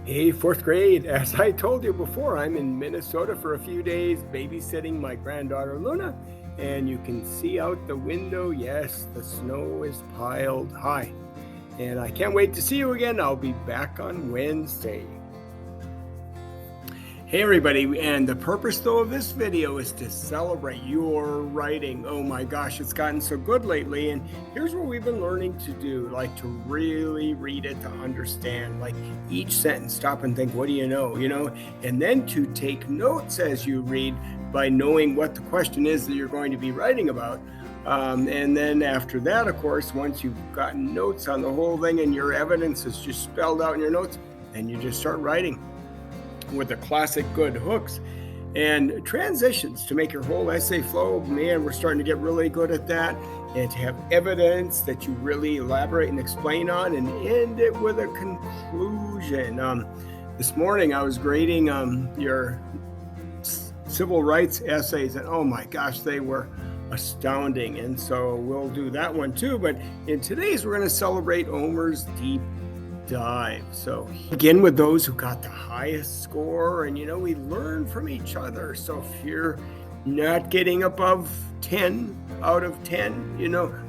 Hey, fourth grade. As I told you before, I'm in Minnesota for a few days babysitting my granddaughter Luna, and you can see out the window. Yes, the snow is piled high. And I can't wait to see you again. I'll be back on Wednesday. Hey everybody, and the purpose though of this video is to celebrate your writing. Oh my gosh, it's gotten so good lately, and here's what we've been learning to do, like to really read it to understand, like each sentence, stop and think, what do you know, and then to take notes as you read by knowing what the question is that you're going to be writing about. And then after that, of course, once you've gotten notes on the whole thing and your evidence is just spelled out in your notes, then you just start writing with the classic good hooks and transitions to make your whole essay flow. Man, we're starting to get really good at that, and to have evidence that you really elaborate and explain on and end it with a conclusion. This morning I was grading your civil rights essays, and oh my gosh, they were astounding. And so we'll do that one too. But in today's, we're going to celebrate Omar's deep dive. So begin with those who got the highest score, and we learn from each other. So if you're not getting above 10 out of 10,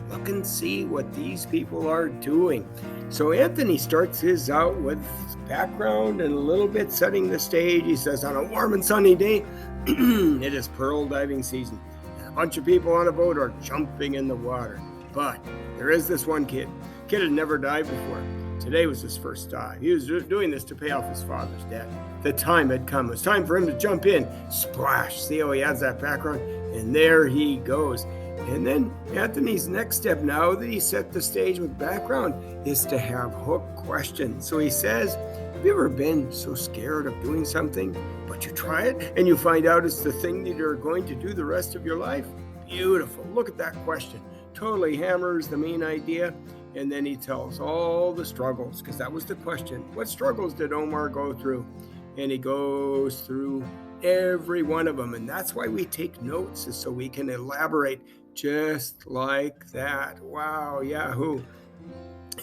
look and see what these people are doing. So Anthony starts his out with background and a little bit setting the stage. He says, on a warm and sunny day, it is pearl diving season. A bunch of people on a boat are jumping in the water, but there is this one kid had never dived before. Today was his first dive. He was doing this to pay off his father's debt. The time had come. It was time for him to jump in. Splash. See how he adds that background? And there he goes. And then Anthony's next step, now that he set the stage with background, is to have hook questions. So he says, have you ever been so scared of doing something, but you try it and you find out it's the thing that you're going to do the rest of your life? Beautiful. Look at that question. Totally hammers the main idea. And then he tells all the struggles, because that was the question. What struggles did Omar go through? And he goes through every one of them. And that's why we take notes, is so we can elaborate just like that. Wow, yahoo.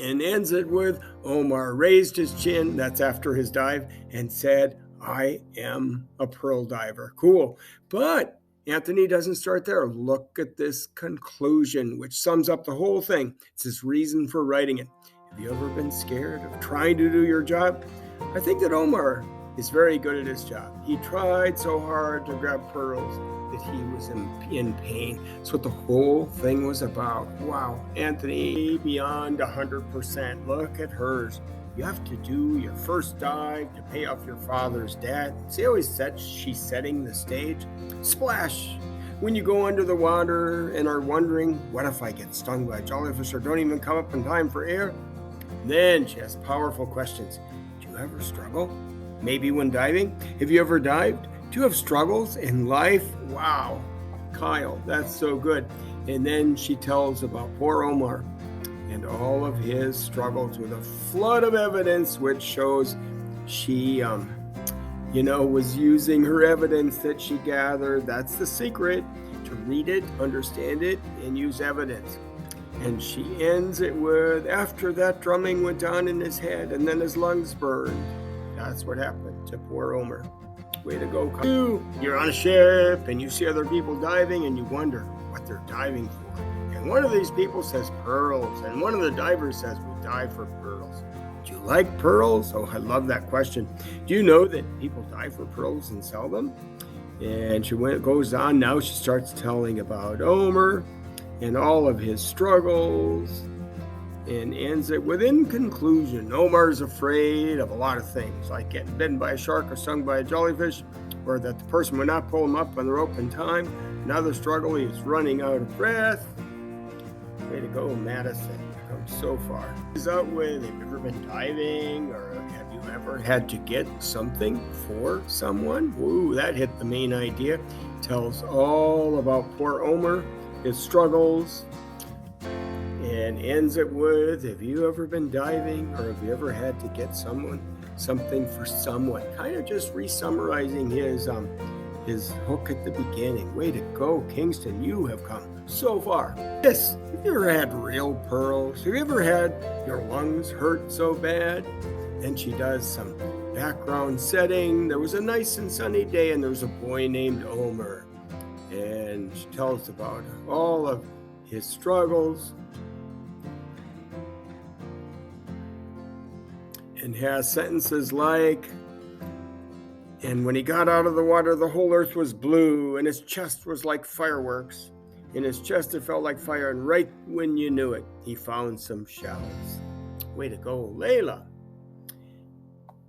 And ends it with Omar raised his chin, that's after his dive, and said, I am a pearl diver. Cool. But Anthony doesn't start there. Look at this conclusion, which sums up the whole thing. It's his reason for writing it. Have you ever been scared of trying to do your job? I think that Omar is very good at his job. He tried so hard to grab pearls that he was in pain. That's what the whole thing was about. Wow, Anthony, beyond 100%. Look at hers. You have to do your first dive to pay off your father's debt. See how she's setting the stage? Splash! When you go under the water and are wondering, what if I get stung by a jellyfish or don't even come up in time for air? Then she has powerful questions. Do you ever struggle? Maybe when diving? Have you ever dived? Do you have struggles in life? Wow, Kyle, that's so good. And then she tells about poor Omar and all of his struggles with a flood of evidence, which shows she, was using her evidence that she gathered. That's the secret, to read it, understand it, and use evidence. And she ends it with, after that drumming went on in his head and then his lungs burned. That's what happened to poor Omar. Way to go, Kyle. You're on a ship and you see other people diving and you wonder what they're diving for. And one of these people says pearls, and one of the divers says, we dive for pearls. Do you like pearls? Oh, I love that question. Do you know that people dive for pearls and sell them? And she goes on. Now she starts telling about Omar and all of his struggles, and ends it with, in conclusion, Omar's afraid of a lot of things, like getting bitten by a shark or stung by a jellyfish, or that the person would not pull him up on the rope in time. Another struggle, he was running out of breath. Way to go, Madison. You've come so far. He's out with, have you ever been diving, or have you ever had to get something for someone? Ooh, that hit the main idea. Tells all about poor Omar, his struggles, and ends it with, have you ever been diving, or have you ever had to get something for someone? Kind of just re-summarizing his hook at the beginning. Way to go, Kingston. You have come so far. Yes, have you ever had real pearls? Have you ever had your lungs hurt so bad? Then she does some background setting. There was a nice and sunny day, and there was a boy named Omer. And she tells about all of his struggles and has sentences like, and when he got out of the water, the whole earth was blue, and his chest was like fireworks. In his chest, it felt like fire, and right when you knew it, he found some shells. Way to go, Layla.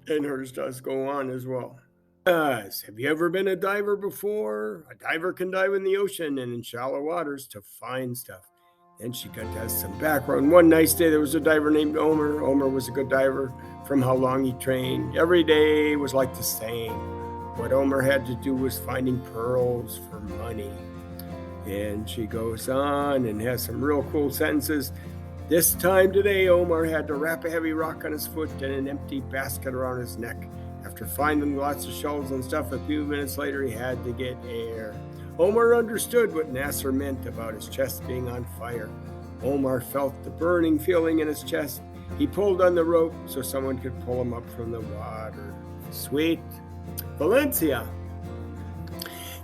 And hers does go on as well. Have you ever been a diver before? A diver can dive in the ocean and in shallow waters to find stuff. Then she does some background. One nice day, there was a diver named Omer. Omer was a good diver from how long he trained. Every day was like the same. What Omer had to do was finding pearls for money. And she goes on and has some real cool sentences. This time today, Omer had to wrap a heavy rock on his foot and an empty basket around his neck. After finding lots of shells and stuff, a few minutes later, he had to get air. Omer understood what Nasser meant about his chest being on fire. Omer felt the burning feeling in his chest. He pulled on the rope so someone could pull him up from the water. Sweet. Valencia.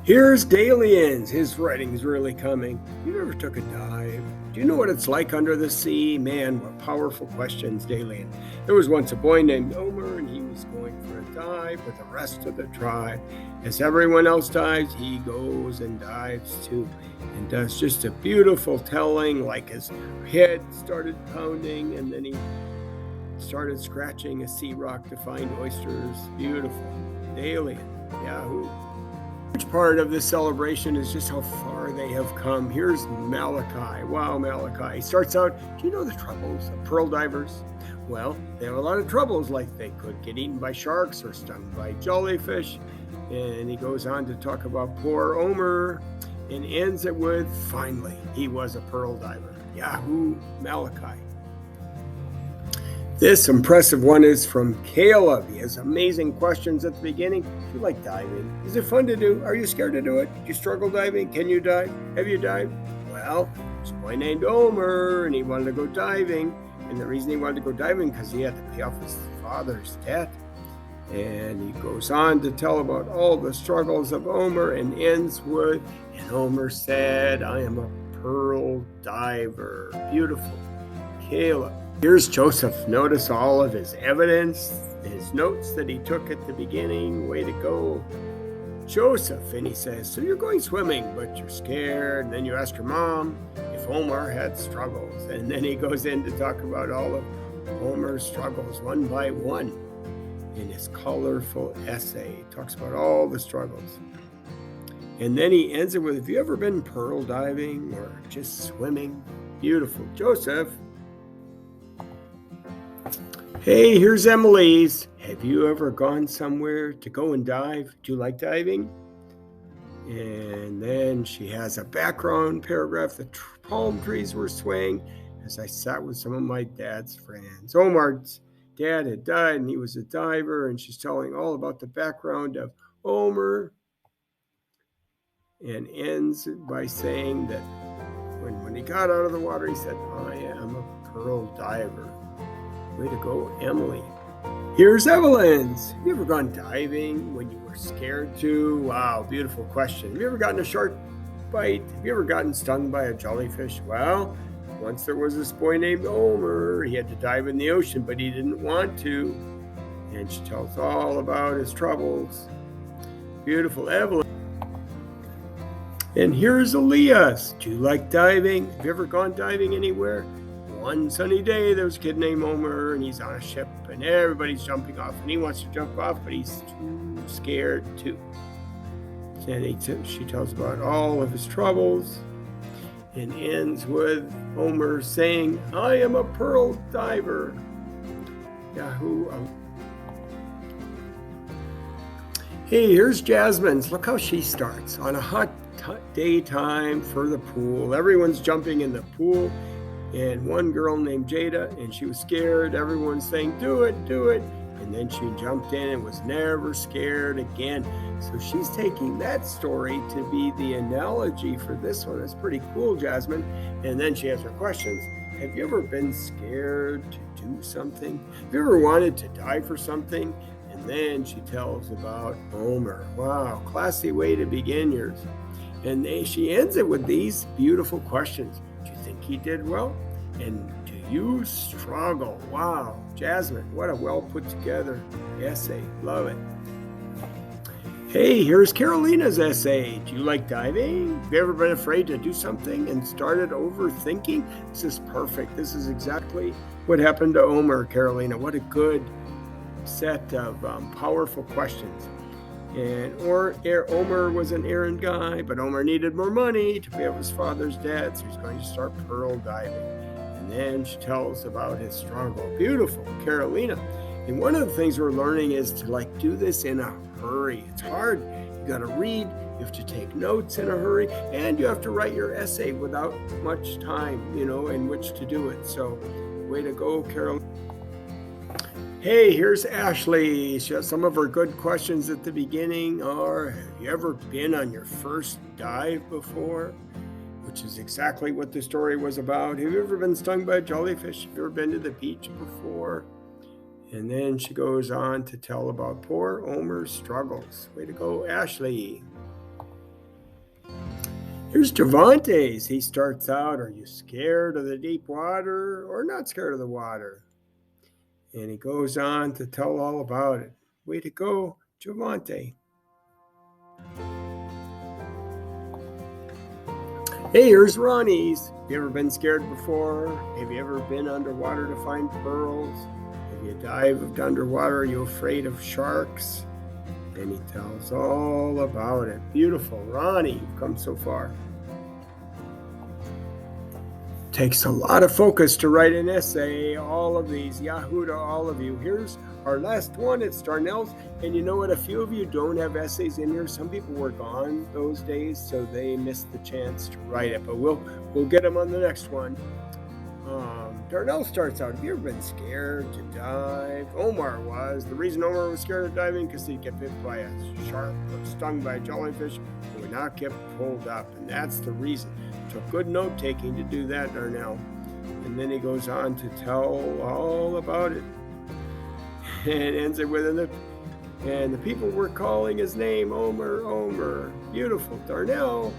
Here's Dalians. His writing's really coming. You ever took a dive? Do you know what it's like under the sea? Man, what powerful questions, Dalian. There was once a boy named Omer, and he was going for a dive with the rest of the tribe. As everyone else dives, he goes and dives too, and does just a beautiful telling, like his head started pounding, and then he started scratching a sea rock to find oysters. Beautiful. Dalian. Yahoo. Which part of this celebration is just how far they have come. Here's Malachi. Wow, Malachi. He starts out, do you know the troubles of pearl divers? Well, they have a lot of troubles, like they could get eaten by sharks or stung by jellyfish. And he goes on to talk about poor Omer and ends it with, finally, he was a pearl diver. Yahoo, Malachi. This impressive one is from Caleb. He has amazing questions at the beginning. Do you like diving? Is it fun to do? Are you scared to do it? Do you struggle diving? Can you dive? Have you dived? Well, there's a boy named Omer, and he wanted to go diving. And the reason he wanted to go diving because he had to pay off his father's debt. And he goes on to tell about all the struggles of Omer and ends with, and Omer said, I am a pearl diver. Beautiful. Caleb. Here's Joseph. Notice all of his evidence, his notes that he took at the beginning. Way to go, Joseph. And he says, so you're going swimming, but you're scared. And then you ask your mom if Omer had struggles. And then he goes in to talk about all of Omer's struggles one by one in his colorful essay. He talks about all the struggles. And then he ends it with, have you ever been pearl diving or just swimming? Beautiful. Joseph. Hey, here's Emily's. Have you ever gone somewhere to go and dive? Do you like diving? And then she has a background paragraph. The palm trees were swaying as I sat with some of my dad's friends. Omar's dad had died, and he was a diver, and she's telling all about the background of Omer, and ends by saying that when he got out of the water, he said, I am a pearl diver. Way to go, Emily. Here's Evelyn's. Have you ever gone diving when you were scared to? Wow, beautiful question. Have you ever gotten a shark bite? Have you ever gotten stung by a jellyfish? Well, once there was this boy named Omer. He had to dive in the ocean, but he didn't want to. And she tells all about his troubles. Beautiful, Evelyn. And here's Elias. Do you like diving? Have you ever gone diving anywhere? One sunny day, there was a kid named Omer, and he's on a ship, and everybody's jumping off, and he wants to jump off, but he's too scared to. And she tells about all of his troubles, and ends with Omer saying, I am a pearl diver. Yahoo. Hey, here's Jasmine's. Look how she starts. On a hot daytime for the pool. Everyone's jumping in the pool. And one girl named Jada, and she was scared. Everyone's saying, do it, do it. And then she jumped in and was never scared again. So she's taking that story to be the analogy for this one. It's pretty cool, Jasmine. And then she has her questions. Have you ever been scared to do something? Have you ever wanted to die for something? And And then she tells about Omer. Wow, classy way to begin yours. And she ends it with these beautiful questions. Do you think he did well? And do you struggle? Wow, Jasmine, what a well put together essay. Love it. Hey, here's Carolina's essay. Do you like diving? Have you ever been afraid to do something and started overthinking? This is perfect. This is exactly what happened to Omer, Carolina. What a good set of powerful questions. And Omer was an errand guy, but Omer needed more money to pay off his father's debt, so he's going to start pearl diving. And then she tells about his struggle. Beautiful, Carolina. And one of the things we're learning is to do this in a hurry. It's hard. You got to read, you have to take notes in a hurry, and you have to write your essay without much time, in which to do it. So, way to go, Carolina. Hey, here's Ashley. She has some of her good questions at the beginning are, have you ever been on your first dive before? Which is exactly what the story was about. Have you ever been stung by a jellyfish? Have you ever been to the beach before? And then she goes on to tell about poor Omer's struggles. Way to go, Ashley. Here's Javante's. He starts out, are you scared of the deep water or not scared of the water? And he goes on to tell all about it. Way to go, Javante. Hey, here's Ronnie's. Have you ever been scared before? Have you ever been underwater to find pearls? Have you dived underwater? Are you afraid of sharks? And he tells all about it. Beautiful. Ronnie, you've come so far. Takes a lot of focus to write an essay. All of these. Yahoo to all of you. Here's our last one. It's Darnell's. And you know what? A few of you don't have essays in here. Some people were gone those days, so they missed the chance to write it. But we'll get them on the next one. Darnell starts out, have you ever been scared to dive? Omar was. The reason Omar was scared of diving because he'd get bit by a shark or stung by a jellyfish and would not get pulled up. And that's the reason. Took good note taking to do that, Darnell. And then he goes on to tell all about it. And ends it with and the people were calling his name, Omer, Omer. Beautiful. Darnell